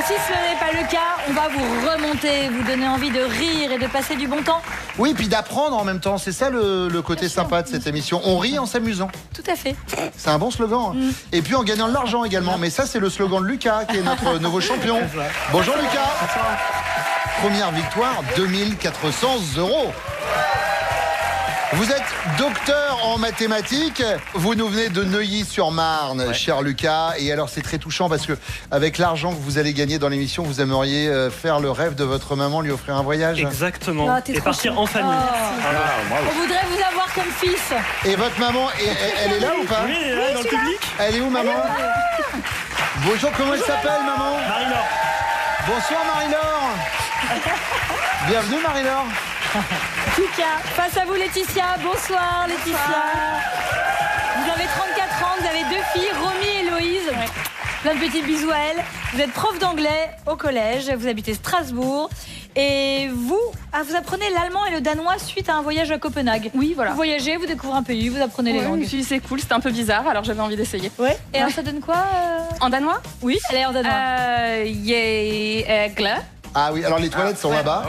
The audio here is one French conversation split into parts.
Et si ce n'est pas le cas, on va vous remonter, vous donner envie de rire et de passer du bon temps. Oui, puis d'apprendre en même temps. C'est ça le côté sympa de cette émission. On rit en s'amusant. Tout à fait. C'est un bon slogan. Et puis en gagnant de l'argent également. Mais ça, c'est le slogan de Lucas, qui est notre nouveau champion. Bonjour Lucas. Première victoire, 2400 €. Vous êtes docteur en mathématiques, vous nous venez de Neuilly-sur-Marne, cher Lucas. Et alors c'est très touchant parce que avec l'argent que vous allez gagner dans l'émission, vous aimeriez faire le rêve de votre maman, lui offrir un voyage. Exactement, Ah, et partir en famille. On voudrait vous avoir comme fils. Et votre maman, elle est là ou pas? Oui, elle est là, dans le public. Elle est où maman? Bonjour, comment elle s'appelle maman? Marie-Laure. Bonsoir Marie-Laure. Bienvenue Marie-Laure. Lucas, face à vous Laetitia. Bonsoir Laetitia. Vous avez 34 ans, vous avez 2 filles, Romy et Héloïse. Plein de petits bisous à elles. Vous êtes prof d'anglais au collège, vous habitez Strasbourg. Et vous apprenez l'allemand et le danois suite à un voyage à Copenhague. Oui, voilà. Vous voyagez, vous découvrez un pays, vous apprenez les Je me langues. suis dit, c'est cool, c'était un peu bizarre, alors j'avais envie d'essayer. Ouais. Et alors ça donne quoi En danois Oui, allez en danois. Gle. Ah oui, alors les toilettes sont là-bas.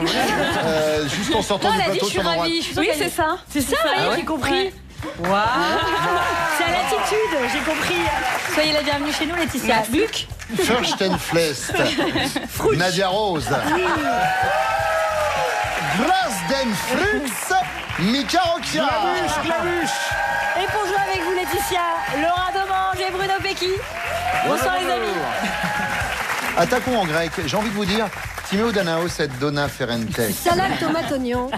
Juste en sortant Non, du elle a dit, plateau je suis sur la droite. ravie. Je suis Oui, sûre c'est ça. C'est ça, oui, j'ai compris. Waouh. C'est à l'attitude, j'ai compris. Soyez la bienvenue chez nous, Laetitia. Luc. Furstenflest. Nadia Rose. Grasdenflux. Mika Rokia. Et pour jouer avec vous, Laetitia, Laura Domange et Bruno Pecky. Bonsoir les amis. Attaquons en grec. J'ai envie de vous dire, Timéo Danaos et Donna Ferrente. Salade, tomate, oignon.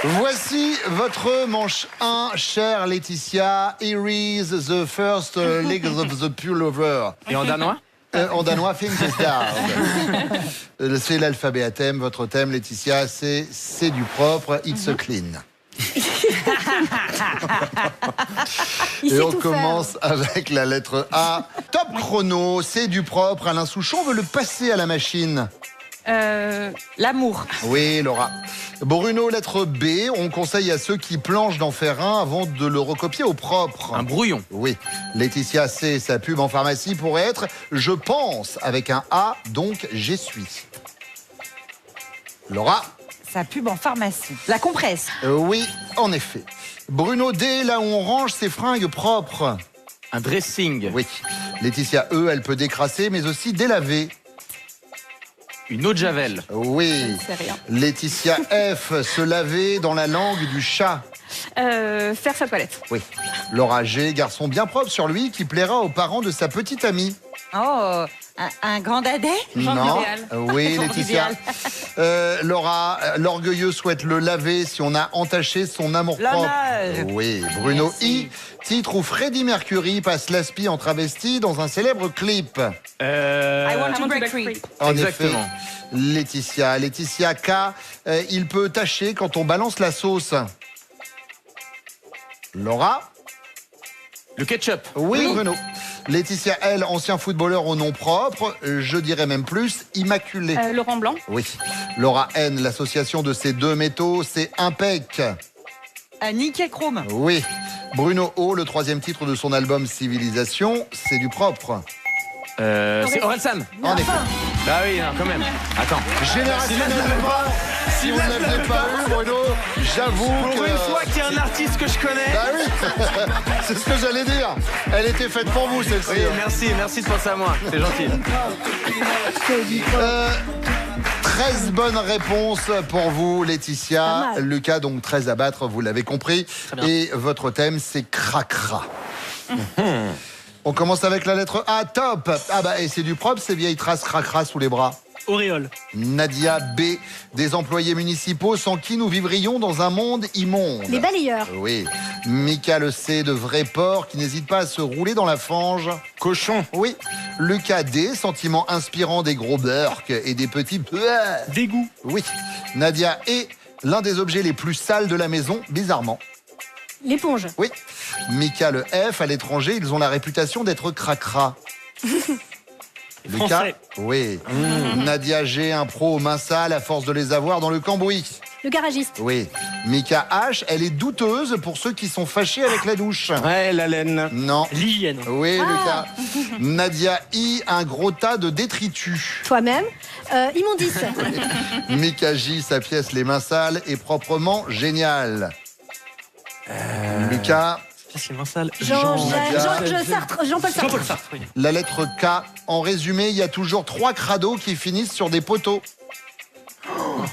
Voici votre manche 1, chère Laetitia. Here is the first leg of the pullover. Et en danois? En danois, Fingesdard. C'est l'alphabet à thème. Votre thème, Laetitia, c'est du propre. It's a clean. Et on commence avec la lettre A. Top chrono, c'est du propre. Alain Souchon veut le passer à la machine. L'amour. Oui, Laura. Bruno, lettre B. On conseille à ceux qui planchent d'en faire un avant de le recopier au propre. Un brouillon. Oui. Laetitia C. Sa pub en pharmacie pourrait être je pense avec un A, donc j'essuie. Laura. Sa pub en pharmacie. La compresse. Oui, en effet. Bruno D. Là où on range ses fringues propres. Un dressing. Oui. Laetitia E. Elle peut décrasser, mais aussi délaver. Une eau de javel. Oui. C'est rien. Laetitia F. Se laver dans la langue du chat. Faire sa toilette. Oui. Laura G. Garçon bien propre sur lui qui plaira aux parents de sa petite amie. Oh, un grand dadais? Non. idéal. Oui, Genre Laetitia. Laura, l'orgueilleux souhaite le laver si on a entaché son amour-propre. L'honneur. Oui. Bruno Merci. I. Titre où Freddie Mercury passe l'aspi en travesti dans un célèbre clip. I want to break free. En Exactement. effet. Laetitia K. Il peut tâcher quand on balance la sauce. Laura. Le ketchup. Oui, Bruno. Laetitia L, ancien footballeur au nom propre, je dirais même plus, immaculé. Laurent Blanc. Oui. Laura N, l'association de ces deux métaux, c'est impec. Nickel chrome. Oui. Bruno O, le troisième titre de son album Civilisation, c'est du propre. C'est Orelsan. En effet. Bah oui, non, quand même. Attends. Générationnellement, si vous ne l'aviez pas eu, Bruno, j'avoue Pour que... une fois qu'il y a un artiste que je connais. Bah oui, c'est ce que j'allais dire. Elle était faite pour vous, celle-ci. Oui, merci de penser à moi. C'est gentil. 13 bonnes réponses pour vous, Laetitia. Lucas, donc 13 à battre, vous l'avez compris. Et votre thème, c'est cracra. On commence avec la lettre A, top. Ah bah, et c'est du propre, ces vieilles traces cracra sous les bras. Auréole. Nadia B, des employés municipaux sans qui nous vivrions dans un monde immonde. Les balayeurs. Oui. Mika le C, de vrais porcs qui n'hésitent pas à se rouler dans la fange. Cochon. Oui. Lucas D, sentiment inspirant des gros burks et des petits... Dégoût. Oui. Nadia E, l'un des objets les plus sales de la maison, bizarrement. L'éponge. Oui. Mika le F, à l'étranger, ils ont la réputation d'être cracra. Lucas. Français. Oui. Nadia G, un pro aux mains sales à force de les avoir dans le cambouis. Le garagiste. Oui. Mika H, elle est douteuse pour ceux qui sont fâchés avec la douche. Ouais, la laine. Non. L'hygiène. Oui, Lucas. Nadia I, un gros tas de détritus. Toi-même. Immondice. Mika J, sa pièce Les mains sales est proprement géniale. Lucas, C'est main sale. Jean-Paul Nadia. Sartre. Jean-Paul Sartre, oui. la lettre K. En résumé, il y a toujours 3 crados qui finissent sur des poteaux.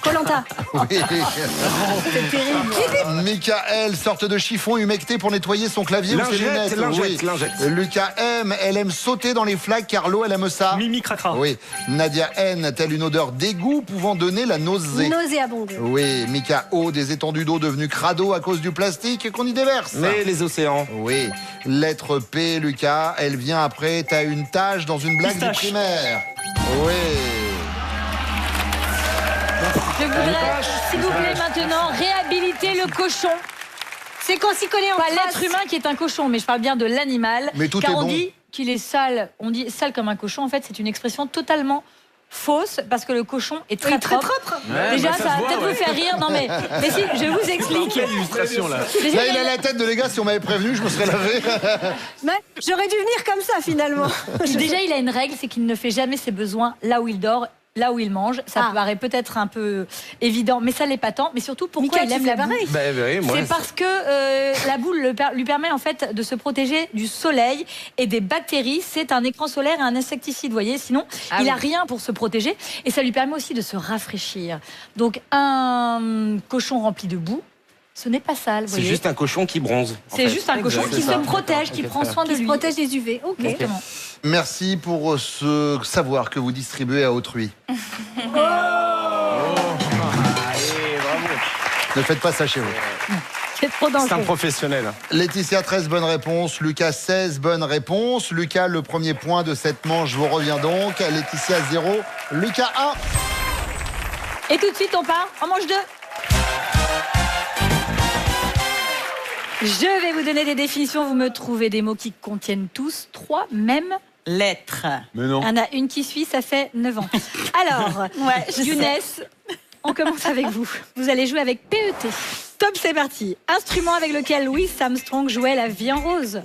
Koh-Lanta. Oui. C'est terrible. Michael, sorte de chiffon humecté pour nettoyer son clavier ou ses lunettes. Lingette. Lucas M, elle aime sauter dans les flaques car l'eau, elle aime ça. Mimi Cracra. Oui. Nadia N, telle une odeur d'égout pouvant donner la nausée. Nauséabonde. Oui. Mika O, des étendues d'eau devenues crado à cause du plastique qu'on y déverse. Mais les océans. Oui. Lettre P, Lucas, elle vient après, t'as une tache dans une blague du Pistache. primaire. Oui. Je voudrais, s'il vous plaît, maintenant, réhabiliter le cochon. C'est qu'on s'y connaît en Pas classe. l'être humain qui est un cochon, mais je parle bien de l'animal. Mais tout car est on bon. dit qu'il est sale. On dit sale comme un cochon. En fait, c'est une expression totalement fausse parce que le cochon est très propre. Déjà, bah, ça va peut-être vous faire rire. Non, mais si, je vous explique. Quelle illustration là. Déjà, Là, il y il a a la tête de les gars, si on m'avait prévenu, je me serais lavé. Mais j'aurais dû venir comme ça finalement. Déjà, il a une règle, c'est qu'il ne fait jamais ses besoins là où il dort, là où il mange. Ça Ah. paraît peut-être un peu évident, mais ça l'est pas tant. Mais surtout, pourquoi Mika, il tu aime fais la boue pareil. Bah oui, moi. C'est parce que la boule lui permet en fait de se protéger du soleil et des bactéries. C'est un écran solaire et un insecticide, vous voyez. Sinon, il a rien pour se protéger et ça lui permet aussi de se rafraîchir. Donc, un cochon rempli de boue, ce n'est pas sale, vous C'est voyez. juste un cochon qui bronze. en C'est fait. juste un cochon Exact, qui c'est se ça. protège, qui Ok, prend très soin de Qui se lui. protège des UV. Ok. Exactement. Merci pour ce savoir que vous distribuez à autrui. Allez, bravo. Ne faites pas ça chez vous. C'est trop C'est un dangereux. professionnel. Laetitia, 13 bonnes réponses. Lucas, 16 bonnes réponses. Lucas, le premier point de cette manche vous revient donc. Laetitia, 0. Lucas, 1. Et tout de suite, on part en manche 2. Je vais vous donner des définitions. Vous me trouvez des mots qui contiennent tous 3 mêmes Lettres. Mais non. Il y en a une qui suit, ça fait 9 ans. Alors, Younes, on commence avec vous. Vous allez jouer avec PET. Top, c'est parti. Instrument avec lequel Louis Armstrong jouait la vie en rose.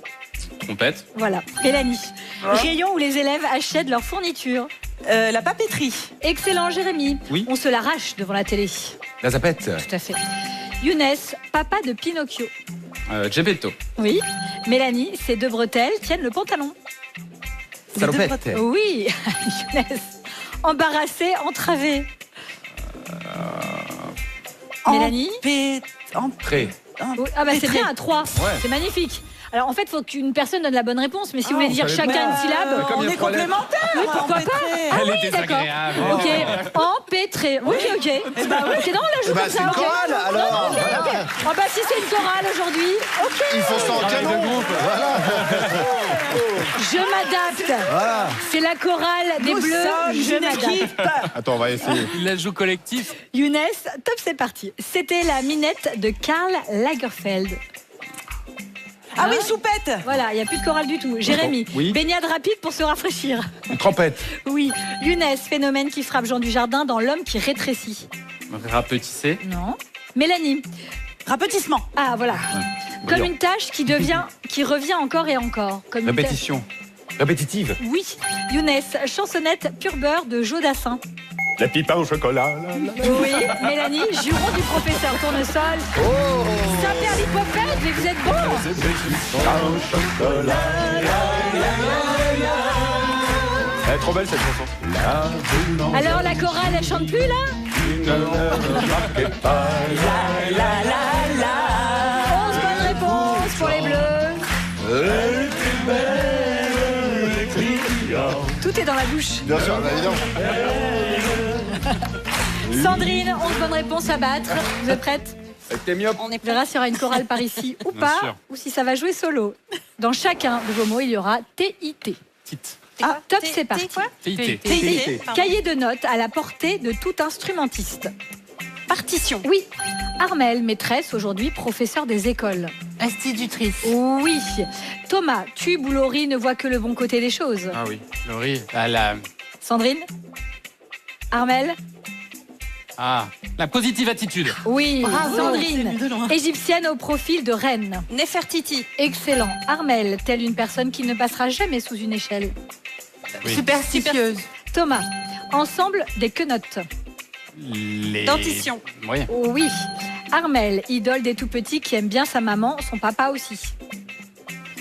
Trompette. Voilà. Mélanie. Rayon où les élèves achètent leur fourniture. La papeterie. Excellent, Jérémy. Oui. On se l'arrache devant la télé. La zapette. Tout à fait. Younes, papa de Pinocchio. Geppetto. Oui. Mélanie, ces 2 bretelles tiennent le pantalon. Salopette. Oui. Younes, embarrassé, entravé. Mélanie. Pré. Oui. Ah bah c'est Pétré. bien à 3. Ouais. C'est magnifique. Alors en fait, il faut qu'une personne donne la bonne réponse, mais si vous voulez dire chacun une syllabe, On est complémentaires. oui, pourquoi pas? Ah Elle oui, est d'accord. désagréable. Ok, empêtré. Ok. Ok, non, là je joue comme C'est ça. une ok. chorale, alors. Ok. Oh bah si c'est une chorale aujourd'hui, ok. Ils font ça en canon. Voilà. Je m'adapte. Voilà. C'est la chorale des Nous Bleus. sommes Je une m'adapte. équipe. Attends, on va essayer. Il la joue collectif. Younes, top, c'est parti. C'était la minette de Karl Lagerfeld. Ah oui, Hein soupette. Voilà, il n'y a plus de chorale du tout. Jérémy, Oui. baignade rapide pour se rafraîchir. Trompette. Oui. Younes, phénomène qui frappe Jean Dujardin dans L'homme qui rétrécit. Rapetissé. Non. Mélanie. Rapetissement. Ah, voilà. Comme une tâche qui revient encore et encore. Comme une Répétition. Répétitive. tâche- Oui. Younes, chansonnette pur beurre de Jodassin. La pipe au chocolat. Oui. Mélanie, juron du professeur Tournesol. Saint-Pierre-l'Hippopète, mais vous êtes bon. Elle est trop belle cette chanson. Alors la chorale, elle chante plus là 11 bonnes réponses pour les Bleus. Tout est dans la bouche. Bien sûr, bah, évidemment. Sandrine, 11 bonnes réponses à battre. Vous êtes prête? T'es myope. On verra s'il y aura une chorale par ici ou Bien pas, sûr. ou si ça va jouer solo. Dans chacun de vos mots, il y aura TIT. Ah, top, c'est parti. TIT. TIT. Cahier de notes à la portée de tout instrumentiste. Partition. Oui. Armelle, maîtresse, aujourd'hui professeur des écoles. Institutrice. Oui. Thomas, Tube ou Laurie ne voit que le bon côté des choses. Ah oui. Laurie. Ah la. Sandrine? Armelle? Ah, la positive attitude. Oui. Bravo, c'est Sandrine, venu de loin. égyptienne au profil de reine. Nefertiti. Excellent. Armel, telle une personne qui ne passera jamais sous une échelle. Oui. Superstitieuse. Thomas, ensemble des quenottes. Les... Dentition. Oui. Oui. Armel, idole des tout-petits qui aime bien sa maman, son papa aussi.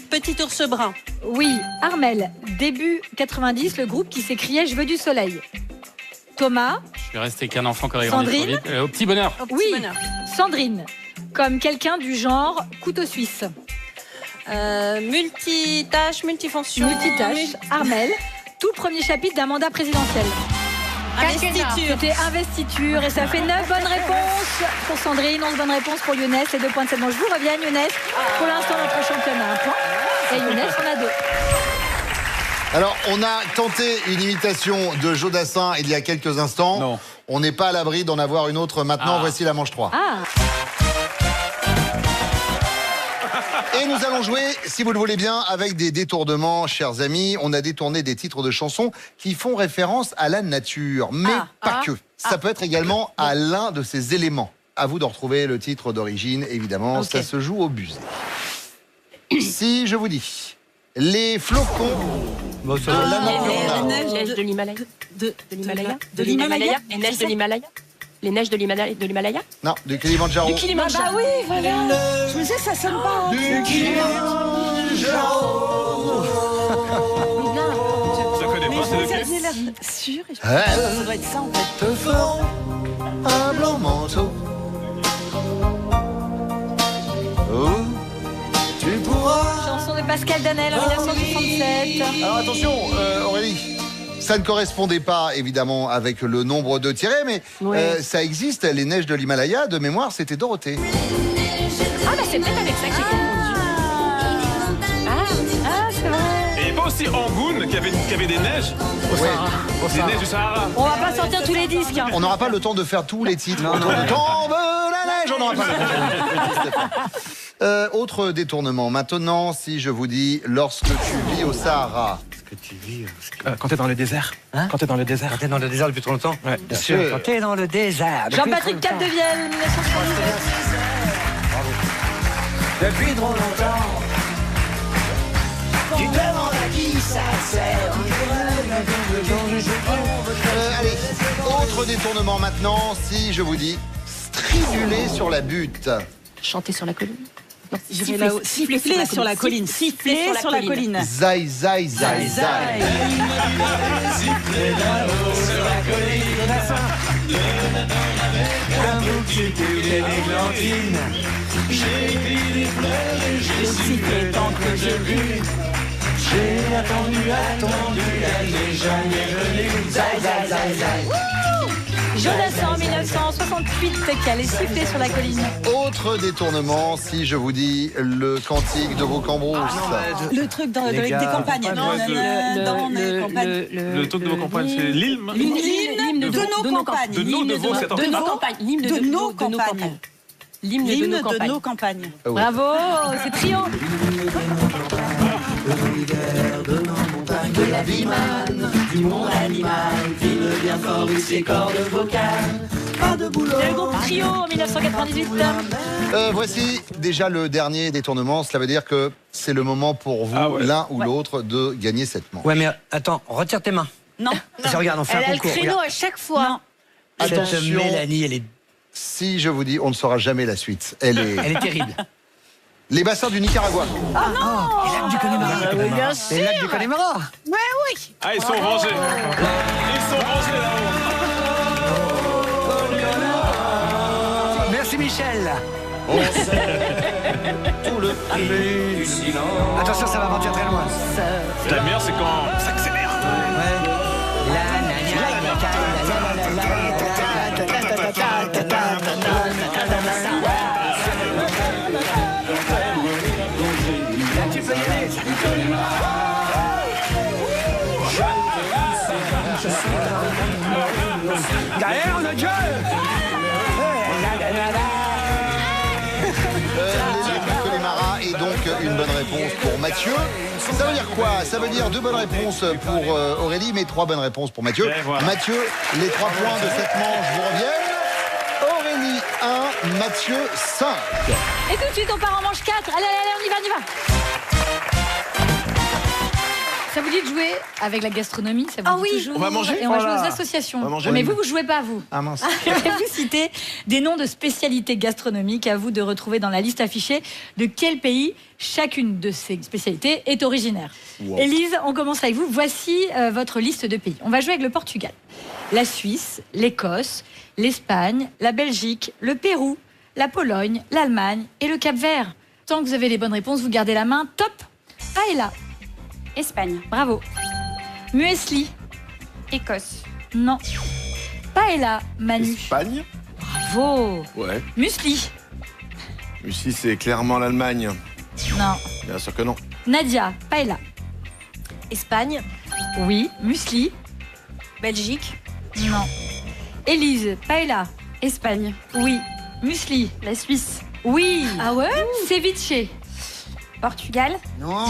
Petit ours brun. Oui. Armel, début 90, le groupe qui s'écriait « Je veux du soleil ». Thomas, Je suis resté qu'un enfant qui aurait grandi trop Sandrine vite. Au petit bonheur. Au petit oui. bonheur. Sandrine, comme quelqu'un du genre couteau suisse. Multitâche, multifonction. Multitâche. Armel, tout premier chapitre d'un mandat présidentiel. Investiture. C'était investiture et ça fait 9 bonnes réponses pour Sandrine, 11 bonnes réponses pour Younes et 2 points de cette manche. Je vous reviens Younes. Pour l'instant, notre championnat a un point. Et Younes en a 2. Alors, on a tenté une imitation de Joe Dassin il y a quelques instants. Non. On n'est pas à l'abri d'en avoir une autre maintenant. Ah. Voici la manche 3. Ah, Et nous allons jouer, si vous le voulez bien, avec des détournements, chers amis. On a détourné des titres de chansons qui font référence à la nature, mais pas que. Ça peut être également à l'un de ces éléments. À vous de retrouver le titre d'origine, évidemment. Ça se joue au buzz. Si je vous dis les flocons de l'Annapurna. Les neiges de l'Himalaya. De l'Himalaya. de l'Himalaya. Les neiges de l'Himalaya. Les neiges de l'Himalaya. Non, du Kilimanjaro. Du Kilimanjaro. Bah oui, voilà. Je me disais, ça sonne pas. Du Kilimanjaro. Je connais pas, c'est Vous lequel aviez l'air sûr. Et je Elle ça doit être ça en fait. te feront un blanc manteau. Oh, tu pourras. chanson de Pascal Danel en 1967. Alors attention, Aurélie. Ça ne correspondait pas évidemment avec le nombre de tirets, mais ça existe. Les neiges de l'Himalaya, de mémoire, c'était Dorothée. Ah bah c'est peut-être avec ça que j'ai confondu. Ah, c'est vrai. Et pas aussi Angoun qui avait des neiges Ouais. des neiges du Sahara. On va pas sortir tous les disques. Hein. On n'aura pas le temps de faire tous les titres. Tombe la neige, on n'aura pas le temps. Autre détournement. Maintenant, si je vous dis lorsque tu vis au Sahara. Que tu vis quand t'es dans le désert. Quand t'es dans le désert. Quand t'es dans le désert depuis trop longtemps. Ouais, Bien sûr. Quand t'es dans le désert. Jean-Patrick Capdevielle, 1977. Depuis trop longtemps. Tu te demandes à qui ça sert. Allez, autre détournement maintenant, si je vous dis striduler sur la butte. Chanter sur la colline. Non, J'irai là-haut. Siffler sur la colline. Siffler sur la colline. Zai, zai, zai, zai. Jodassin en 1968 qui allait siffler sur la colline. Autre détournement, si je vous dis le cantique de vos cambrousses. Le truc dans Les des gars, campagnes. Dans les campagnes. Le truc de vos campagnes, c'est l'île. L'hymne de nos campagnes. De nos, de vos, c'est de nos campagnes. L'hymne De nos campagnes. L'hymne L'hymne de nos de campagnes. nos campagnes. Ah oui. Bravo, c'est trio. Du monde animal, vive bien fort, oui, ses cordes vocales. Pas de boulot. C'est le groupe Trio en 1998. Voici déjà le dernier détournement. Cela veut dire que c'est le moment pour vous, l'un ou l'autre, de gagner cette manche. Ouais, mais attends, retire tes mains. Non. Regarde, on fait un concours. Regarde. à chaque fois. Cette Attention, Mélanie, elle est si je vous dis, on ne saura jamais la suite. Elle est... terrible. Les bassins du Nicaragua. Les lacs du Connemara. Les lacs du Connemara. Ah, ils sont rangés. Ils sont rangés là-haut. Merci Michel. Tout le prix du silence. Attention, ça va partir très loin. La meilleure, c'est quand ça accélère. Derrière le jeu. Les Connemara est donc une bonne réponse pour Mathieu. Ça veut dire quoi? Ça veut dire 2 bonnes réponses pour Aurélie, mais 3 bonnes réponses pour Mathieu. Et voilà. Mathieu, les 3 points de cette manche vous reviennent. Mathieu 5. Et tout de suite, on part en manche 4. Allez, on y va. Ça vous dit de jouer avec la gastronomie? Ça vous dit toujours? On va manger? Et on va jouer Voilà. aux associations. On va manger. Mais vous jouez pas, vous. Ah mince. Je vais vous citer des noms de spécialités gastronomiques. À vous de retrouver dans la liste affichée de quel pays chacune de ces spécialités est originaire. Wow. Élise, on commence avec vous. Voici votre liste de pays. On va jouer avec le Portugal, la Suisse, l'Écosse, l'Espagne, la Belgique, le Pérou, la Pologne, l'Allemagne et le Cap-Vert. Tant que vous avez les bonnes réponses, vous gardez la main. Top. Paella. Espagne. Bravo. Muesli. Écosse. Non. Paella, Manu. Espagne. Bravo. Ouais. Muesli. Ici, c'est clairement l'Allemagne. Non. Bien sûr que non. Nadia, paella. Espagne. Oui. Muesli. Belgique. Non. Élise, paella. Espagne. Oui. Muesli. La Suisse. Oui. Ah ouais? Ceviche. Portugal. Non.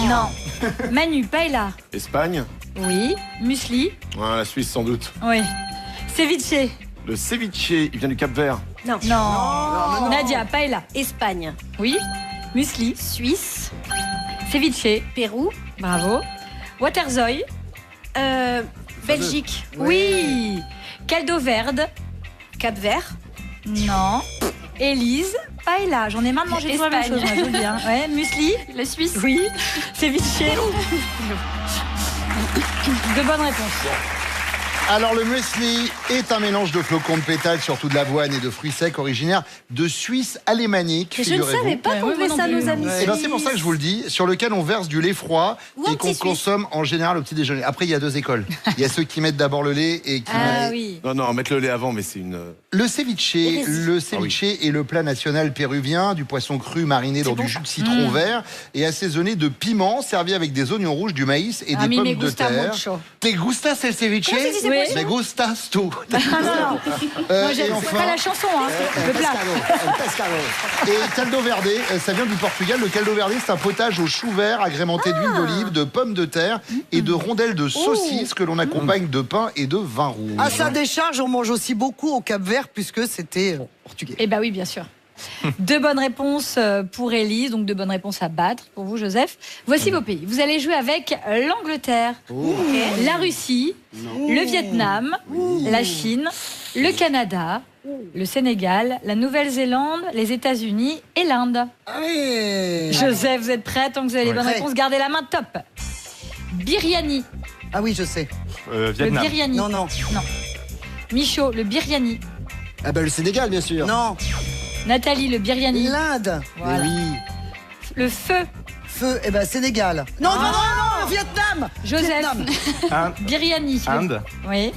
Manu, paella. Espagne. Oui. Muesli. Ouais, la Suisse, sans doute. Oui. Ceviche. Le ceviche, il vient du Cap-Vert. Non. Nadia, paella. Espagne. Oui. Muesli. Suisse. Ceviche. Pérou. Bravo. Waterzooi. Belgique. Oui. Caldo verde. Cap-Vert. Non. Élise, paella. J'en ai marre de manger toujours la même chose, Espagne. moi, je le dis. Hein. Ouais. Muesli. La Suisse. Oui. Ceviche. De bonnes réponses. Alors le muesli est un mélange de flocons de pétales, surtout de l'avoine et de fruits secs originaires de Suisse alémanique. Je ne savais pas qu'on faisait ça, nos amis. Et ben c'est pour ça que je vous le dis, sur lequel on verse du lait froid Ou un et qu'on petit suisse. consomme en général au petit déjeuner. Après, il y a deux écoles. Il y a ceux qui mettent d'abord le lait et qui Ah mettent... oui. Non, mettre le lait avant, mais c'est une... Le ceviche est le plat national péruvien, du poisson cru mariné dans du jus de citron vert et assaisonné de piment, servi avec des oignons rouges, du maïs et des mi pommes me de gusta terre. mucho. Te gustas el ceviche? Comment ça dit, c'est Me possible? gustas tu. Non. Moi, j'aime pas la chanson, hein. Le plat. Et caldo verde, ça vient du Portugal. Le caldo verde, c'est un potage au chou vert agrémenté d'huile d'olive, de pommes de terre et de rondelles de saucisses que l'on accompagne de pain et de vin rouge. À sa décharge, on mange aussi beaucoup au Cap-Vert puisque c'était portugais. Eh ben oui, bien sûr. Deux bonnes réponses pour Élise, donc deux bonnes réponses à battre pour vous, Joseph. Voici vos pays. Vous allez jouer avec l'Angleterre, la Russie, le Vietnam, la Chine, le Canada, le Sénégal, la Nouvelle-Zélande, les États-Unis et l'Inde. Allez. Joseph, vous êtes prêts? Tant que vous avez les bonnes Prêt. réponses, gardez la main, top. Biryani. Ah oui, je sais. Vietnam. Le biryani. Non. Non. Michaud, le biryani. Ah ben le Sénégal, bien sûr. Non. Nathalie, le biryani. L'Inde. Voilà. Mais oui. Le feu. Feu. Eh ben Sénégal. Non, Vietnam. Joseph. Vietnam. Biryani. Inde, Oui.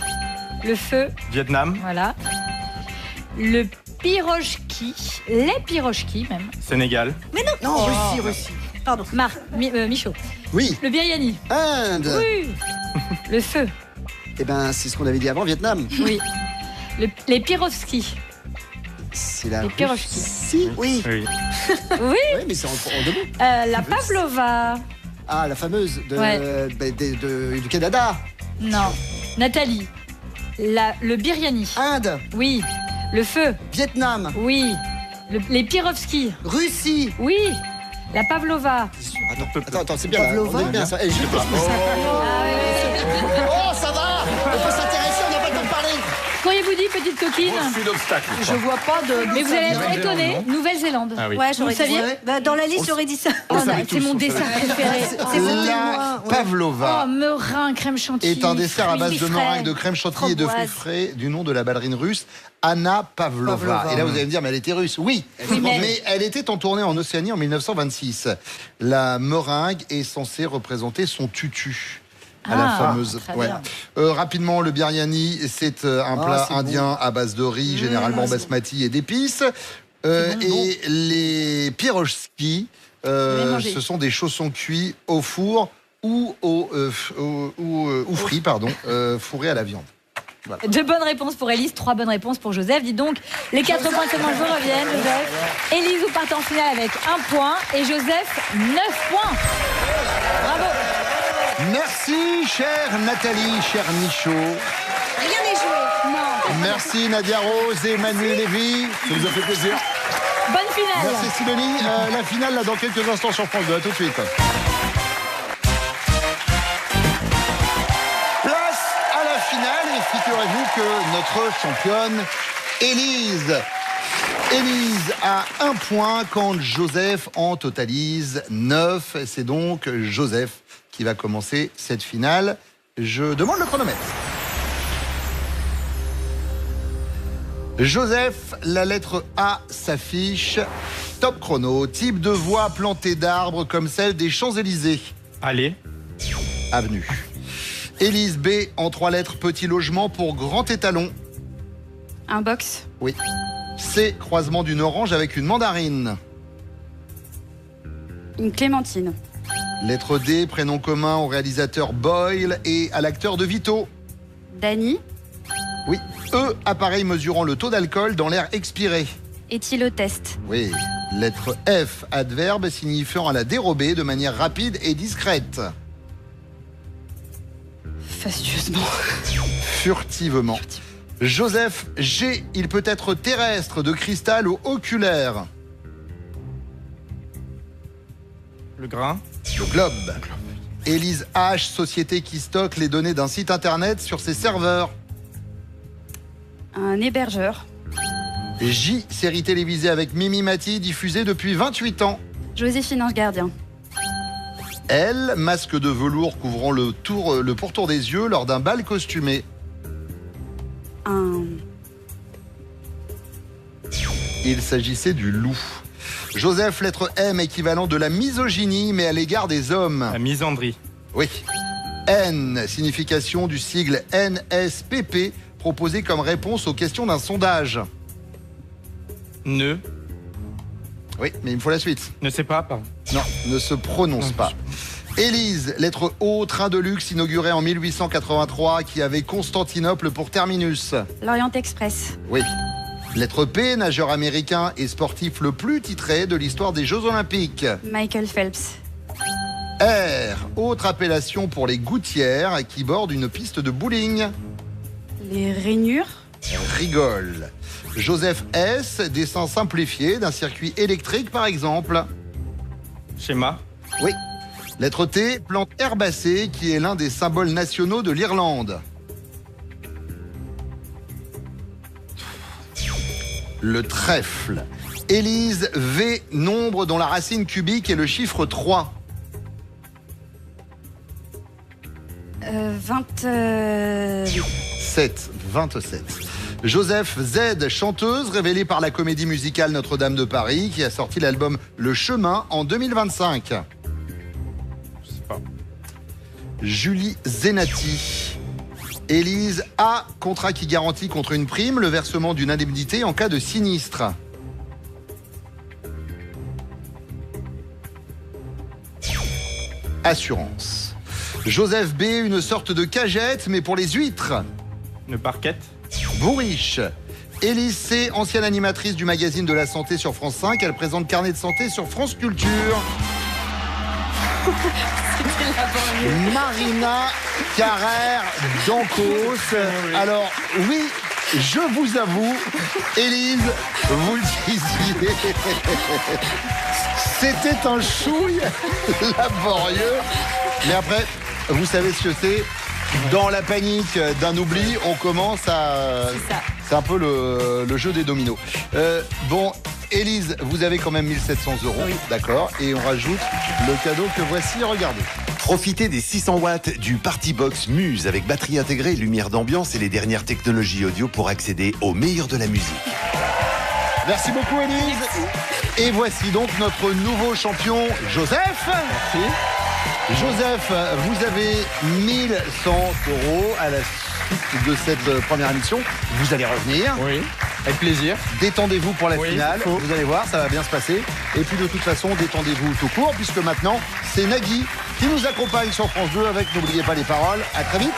Le feu. Vietnam, Voilà. Le pirochki. Les pirochki, même. Sénégal, Non, Russie. Pardon. Michaud. Oui. Le biryani. Inde. Oui. Le feu. Eh ben c'est ce qu'on avait dit avant, Vietnam. Oui. Les pirovskis. C'est la Les pirochki. Si. Oui. oui. Oui. Oui, mais c'est en deux mots. La pavlova. Ah, la fameuse Ouais. du Canada. Non. Nathalie. Le biryani. Inde. Oui. Le feu. Vietnam. Oui. Les pirovskis. Russie. Oui. La pavlova. Attends, c'est bien. Là, Pavlova. on est bien ça. Eh, Oh, ça va. On peut s'intéresser, on n'a pas le temps de parler. Qu'auriez-vous dit, petite coquine? Refus d'obstacle. Je vois pas de. Mais vous allez être étonné. Nouvelle-Zélande. Ah oui. Ouais, Vous j'aurais le saviez? dit. Bah, dans la liste, j'aurais dit ça. Oh, non, savait c'est tous, mon on dessert savait. préféré. La pavlova Oh, meringue, crème chantilly. est un dessert à base de fruits meringue, frais, de crème chantilly et de fruits framboise. frais du nom de la ballerine russe Anna Pavlova. Pavlova. Et là, vous allez me dire, mais elle était russe. Oui, mais- mais elle était en tournée en Océanie en 1926. La meringue est censée représenter son tutu. À la Ah, fameuse. très Ouais. bien. Rapidement, le biryani, c'est un plat c'est indien à base de riz, généralement basmati et d'épices. Et les pirochki, mangé. ce sont des chaussons cuits au four ou ou frits, fourrés à la viande. Voilà. Deux bonnes réponses pour Élise, trois bonnes réponses pour Joseph. Dites donc, les 4 points de ce manche vous reviennent, Joseph. Élise, vous partez en finale avec 1 point et Joseph, 9 points. Bravo. Merci, chère Nathalie, cher Michaud. Rien n'est joué. Merci Nadia Rose et Manu Lévy. Ça vous a fait plaisir. Bonne finale. Merci Sidonie. La finale, là, dans quelques instants sur France 2. À tout de suite. Place à la finale et figurez-vous que notre championne, Élise a 1 point quand Joseph en totalise 9. C'est donc Joseph qui va commencer cette finale. Je demande le chronomètre. Joseph, la lettre A s'affiche. Top chrono. Type de voie plantée d'arbres comme celle des Champs-Élysées. Allez. Avenue. Élise B, en 3 lettres, petit logement pour grand étalon. Un box. Oui. C, croisement d'une orange avec une mandarine. Une clémentine. Lettre D, prénom commun au réalisateur Boyle et à l'acteur de Vito. Dany. Oui. E, appareil mesurant le taux d'alcool dans l'air expiré. Éthylotest. Oui. Lettre F, adverbe signifiant à la dérober de manière rapide et discrète. Fastueusement. Furtivement. Joseph G, il peut être terrestre, de cristal ou oculaire. Le grain. Le globe. Élise H, société qui stocke les données d'un site internet sur ses serveurs. Un hébergeur. J, série télévisée avec Mimi Mati, diffusée depuis 28 ans. Joséphine Ange Gardien. L, masque de velours couvrant le pourtour des yeux lors d'un bal costumé. Il s'agissait du loup. Joseph, lettre M, équivalent de la misogynie, mais à l'égard des hommes. La misandrie. Oui. N, signification du sigle NSPP, proposé comme réponse aux questions d'un sondage. Ne. Oui, mais il me faut la suite. Ne sais pas, pardon. Non, ne se prononce pas. Élise, lettre O, train de luxe inauguré en 1883 qui avait Constantinople pour terminus. L'Orient Express. Oui. Lettre P, nageur américain et sportif le plus titré de l'histoire des Jeux Olympiques. Michael Phelps. R, autre appellation pour les gouttières qui bordent une piste de bowling. Les rainures. Rigole. Joseph S, dessin simplifié d'un circuit électrique par exemple. Schéma. Oui. Lettre T, plante herbacée qui est l'un des symboles nationaux de l'Irlande. Le trèfle. Élise V, nombre dont la racine cubique est le chiffre 3. 27. Joseph Z, chanteuse révélée par la comédie musicale Notre-Dame de Paris qui a sorti l'album Le Chemin en 2025. Je sais pas. Julie Zenati. Élise A, contrat qui garantit contre une prime le versement d'une indemnité en cas de sinistre. Assurance. Joseph B, une sorte de cagette mais pour les huîtres. Une parquette. Bourriche. Élise C, ancienne animatrice du magazine de la santé sur France 5, elle présente Carnet de santé sur France Culture. Marina Carrère d'Ancos. Alors, oui, je vous avoue, Élise, vous le disiez, c'était un chouille laborieux. Mais après, vous savez ce que c'est. Dans la panique d'un oubli, on commence à... C'est un peu le jeu des dominos. Bon, Élise, vous avez quand même 1700 €, oui. D'accord. Et on rajoute le cadeau que voici, regardez. Profitez des 600 watts du Partybox Muse avec batterie intégrée, lumière d'ambiance et les dernières technologies audio pour accéder au meilleur de la musique. Merci beaucoup, Élise. Merci. Et voici donc notre nouveau champion, Joseph. Merci. Joseph, vous avez 1100 € à la suite de cette première émission. Vous allez revenir. Oui, avec plaisir. Détendez-vous pour la finale. Vous allez voir, ça va bien se passer. Et puis de toute façon, détendez-vous tout court, puisque maintenant, c'est Nagui qui nous accompagne sur France 2 avec N'oubliez pas les paroles. À très vite.